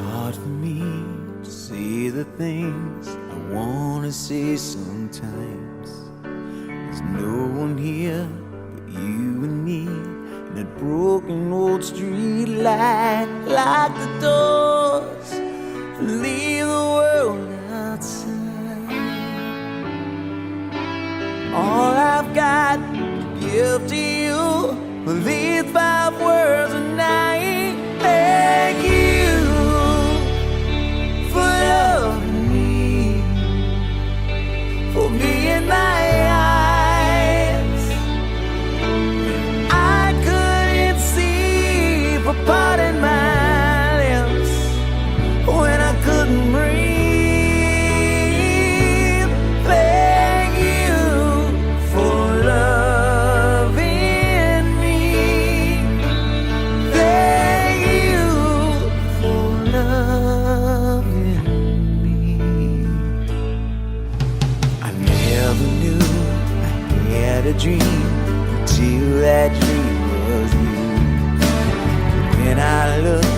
hard for me to say the things I wanna say sometimes. There's no one here but you and me, and that broken old street light. Lock the doors, leave the world outside. All I've got to give to you are these 5 words a night. Thank you for loving me, for being my eyes. I couldn't see, for parting my lips when I couldn't breathe. Thank you for loving me. Thank you for loving me. I never knew I had a dream until that dream was you. When I look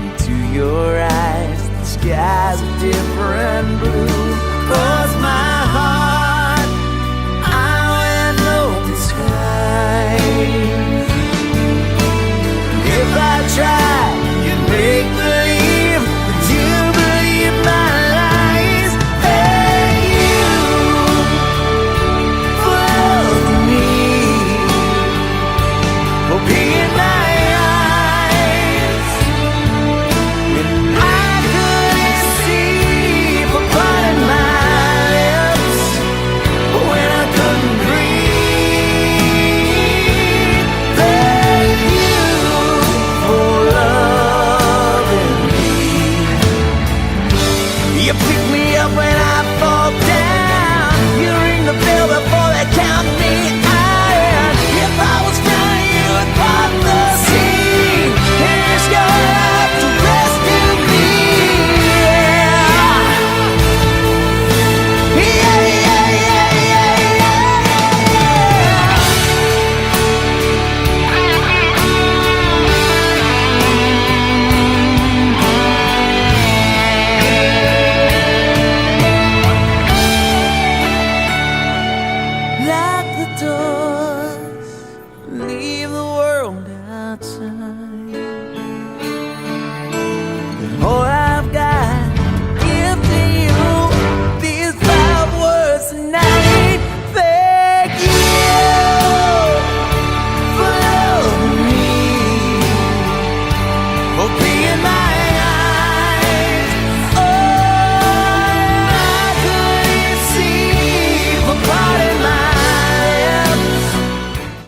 into your eyes, the sky's a different blue. 'Cause my